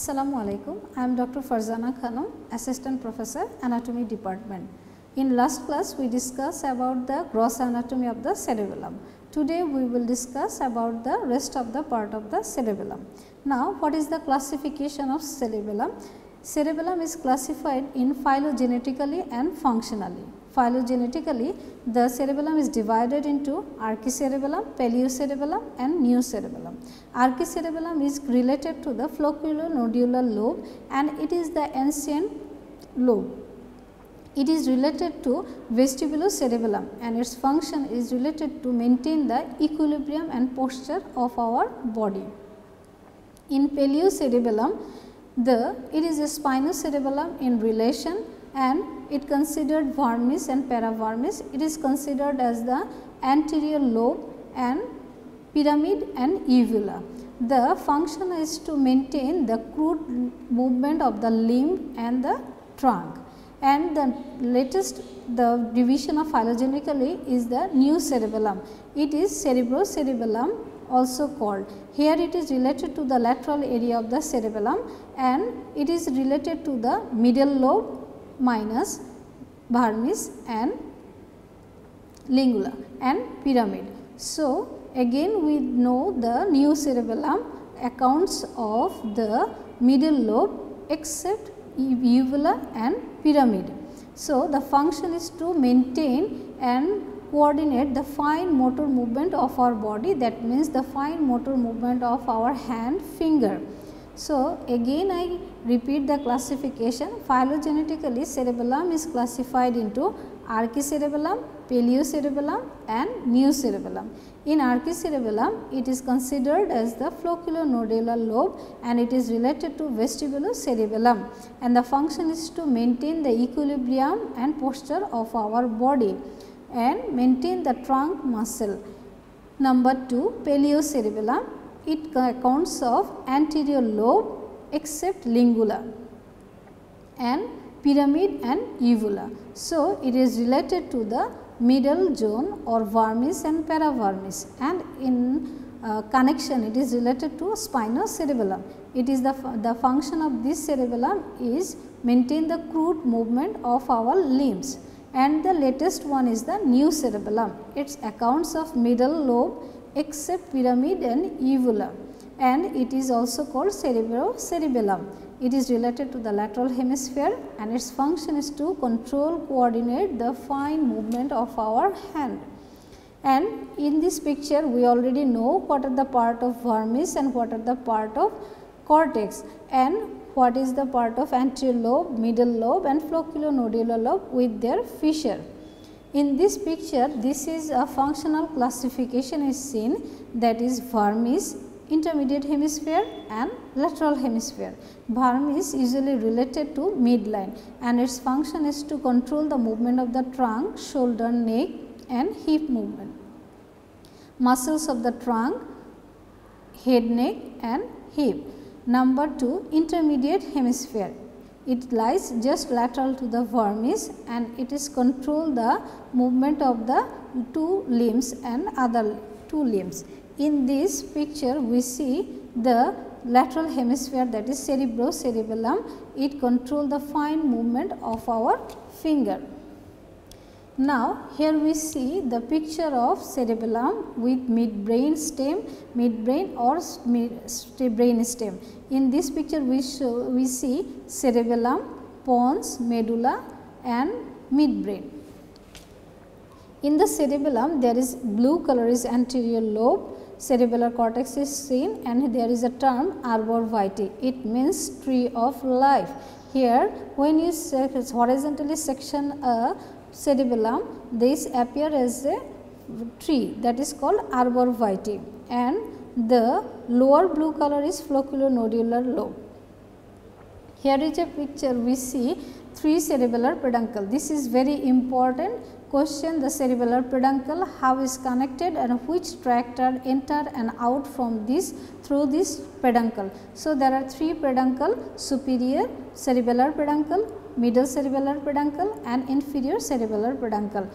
Assalamu alaikum. I am Dr. Farjana Khanam, Assistant Professor, Anatomy Department. In last class, we discussed about the gross anatomy of the cerebellum. Today, we will discuss about the rest of the part of the cerebellum. Now, what is the classification of cerebellum? Cerebellum is classified in phylogenetically and functionally. Phylogenetically, the cerebellum is divided into archicerebellum, paliocerebellum and newcerebellum. Archicerebellum is related to the flocculonodular lobe and it is the ancient lobe. It is related to vestibulocerebellum and its function is related to maintain the equilibrium and posture of our body. In paliocerebellum, it is a spinocerebellum in relation and it considered vermis and paravermis. It is considered as the anterior lobe and pyramid and uvula. The function is to maintain the crude movement of the limb and the trunk. And the latest division of phylogenetically is the newcerebellum. It is cerebrocerebellum also called. Here it is related to the lateral area of the cerebellum and it is related to the middle lobe minus vermis and lingula and pyramid. So, again we know the newcerebellum accounts of the middle lobe except uvula and pyramid. So, the function is to maintain and coordinate the fine motor movement of our body, that means the fine motor movement of our hand, finger. So, again I repeat the classification. Phylogenetically, cerebellum is classified into archicerebellum, paliocerebellum and newcerebellum. In archicerebellum, it is considered as the flocculonodular lobe and it is related to vestibulocerebellum and the function is to maintain the equilibrium and posture of our body and maintain the trunk muscle. Number 2, paliocerebellum. It accounts of anterior lobe except lingula and pyramid and uvula. So, it is related to the middle zone or vermis and paravermis and in connection it is related to spinocerebellum. It is the function of this cerebellum is maintain the crude movement of our limbs. And the latest one is the newcerebellum. Its accounts of middle lobe except pyramid and uvula and it is also called cerebrocerebellum. It is related to the lateral hemisphere and its function is to control, coordinate the fine movement of our hand. And in this picture we already know what are the part of vermis and what are the part of cortex and what is the part of anterior lobe, middle lobe and flocculonodular lobe with their fissure. In this picture, this is a functional classification is seen, that is vermis, intermediate hemisphere and lateral hemisphere. Vermis usually related to midline and its function is to control the movement of the trunk, shoulder, neck and hip movement. Muscles of the trunk, head, neck and hip. Number 2, intermediate hemisphere. It lies just lateral to the vermis and it is control the movement of the two limbs and other two limbs. In this picture, we see the lateral hemisphere, that is cerebrocerebellum. It control the fine movement of our finger. Now, here we see the picture of cerebellum with midbrain stem, midbrain or brain stem. In this picture, we see cerebellum, pons, medulla and midbrain. In the cerebellum, there is blue color is anterior lobe, cerebellar cortex is seen and there is a term arbor vitae. It means tree of life. Here, when you horizontally section a cerebellum, this appear as a tree, that is called arbor vitae and the lower blue color is flocculonodular lobe. Here is a picture, we see 3 cerebellar peduncle. This is very important question, the cerebellar peduncle, how is connected and which tract are enter and out from these through this peduncle. So, there are 3 peduncle: superior cerebellar peduncle, middle cerebellar peduncle and inferior cerebellar peduncle.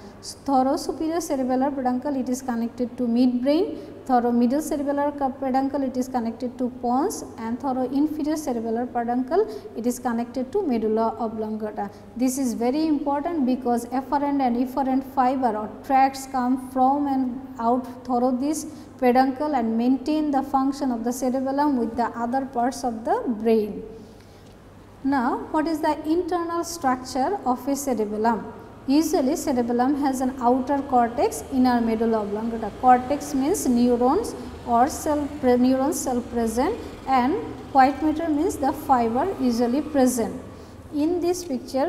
Thorough superior cerebellar peduncle, it is connected to midbrain. Thorough middle cerebellar peduncle, it is connected to pons, and thorough inferior cerebellar peduncle, it is connected to medulla oblongata. This is very important because efferent and efferent fiber or tracts come from and out through this peduncle and maintain the function of the cerebellum with the other parts of the brain. Now, what is the internal structure of a cerebellum? Usually, cerebellum has an outer cortex, inner medulla oblongata. Cortex means neurons or neurons cell present, and white matter means the fiber usually present. In this picture,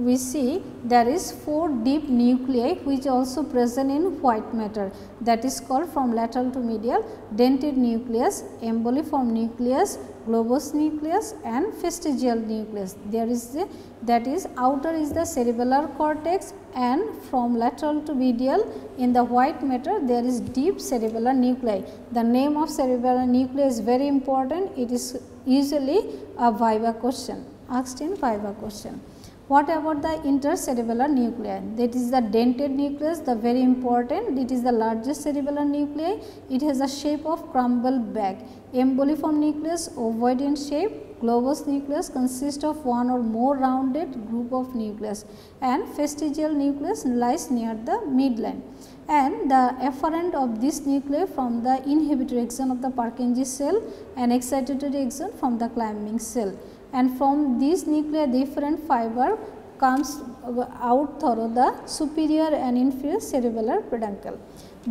we see there is 4 deep nuclei which also present in white matter, that is called from lateral to medial dentate nucleus, emboliform nucleus, globose nucleus and vestigial nucleus. There is that is outer is the cerebellar cortex, and from lateral to medial in the white matter there is deep cerebellar nuclei. The name of cerebellar nuclei is very important. It is usually a viva question, asked in viva question. What about the intercerebellar nuclei? That is the dentate nucleus, the very important. It is the largest cerebellar nuclei. It has a shape of crumbled bag. Emboliform nucleus, ovoid in shape. Globose nucleus consists of one or more rounded group of nucleus, and vestigial nucleus lies near the midline. And the efferent of this nuclei from the inhibitory axon of the Purkinje cell and excitatory axon from the climbing cell. And from these nuclei different fiber comes out through the superior and inferior cerebellar peduncle.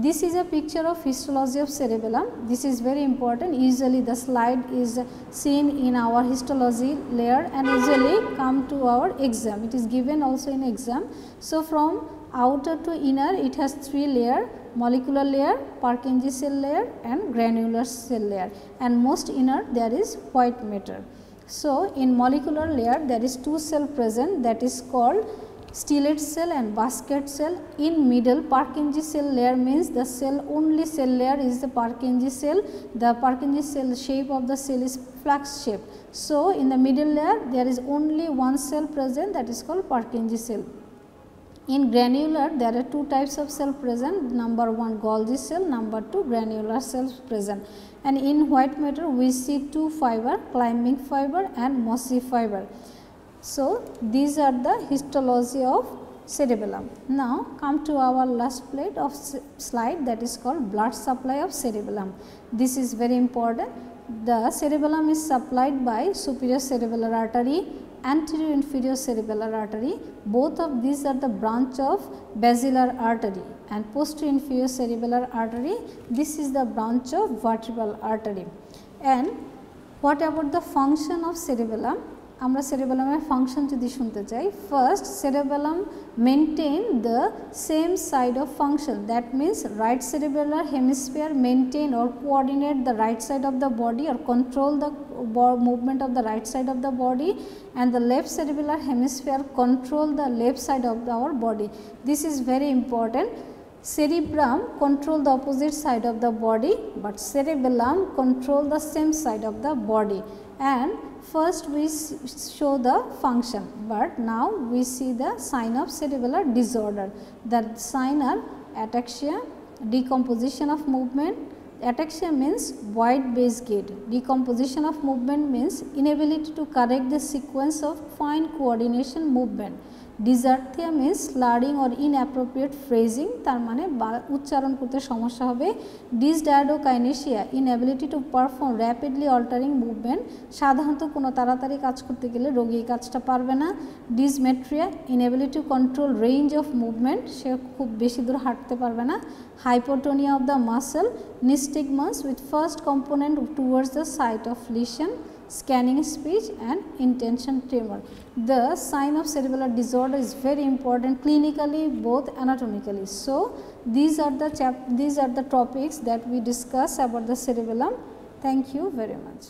This is a picture of histology of cerebellum. This is very important. Usually the slide is seen in our histology layer and usually come to our exam. It is given also in exam. So, from outer to inner it has 3 layers: molecular layer, Purkinje cell layer and granular cell layer, and most inner there is white matter. So, in molecular layer there is 2 cells present, that is called stellate cell and basket cell. In middle Purkinje cell layer means the cell only cell layer is the Purkinje cell. The Purkinje cell shape of the cell is flax shape. So, in the middle layer there is only 1 cell present, that is called Purkinje cell. In granular there are 2 types of cell present, number 1 Golgi cell, number 2 granular cells present. And in white matter we see 2 fiber, climbing fiber and mossy fiber. So, these are the histology of cerebellum. Now, come to our last plate of slide, that is called blood supply of cerebellum. This is very important. The cerebellum is supplied by superior cerebellar artery, anterior inferior cerebellar artery. Both of these are the branch of basilar artery, and posterior inferior cerebellar artery, this is the branch of vertebral artery. And what about the function of cerebellum? আমরা cerebellum function যদি শুনতে চাই, first cerebellum maintain the same side of function, that means right cerebellar hemisphere maintain or coordinate the right side of the body or control the movement of the right side of the body, and the left cerebellar hemisphere control the left side of our body. This is very important. Cerebrum control the opposite side of the body, but cerebellum control the same side of the body. And first we show the function, but now we see the sign of cerebellar disorder. The sign are ataxia, decomposition of movement. Ataxia means wide base gait. Decomposition of movement means inability to correct the sequence of fine coordination movement. Dysarthria means slurring or inappropriate phrasing, তার মানে উচ্চারণ করতে সমস্যা হবে। Dysdiadokinesia, inability to perform rapidly altering movement, সাধারণত কোনো তাড়াতাড়ি কাজ করতে গেলে রোগী এই কাজটা পারবে না। Dysmetria, inability to control range of movement, সে খুব বেশি দূর হাঁটতে পারবে না। Hypotonia of the muscle, nystagmus with first component towards the site of lesion, scanning speech and intention tremor. The sign of cerebellar disorder is very important clinically, both anatomically. So, these are the topics that we discuss about the cerebellum. Thank you very much.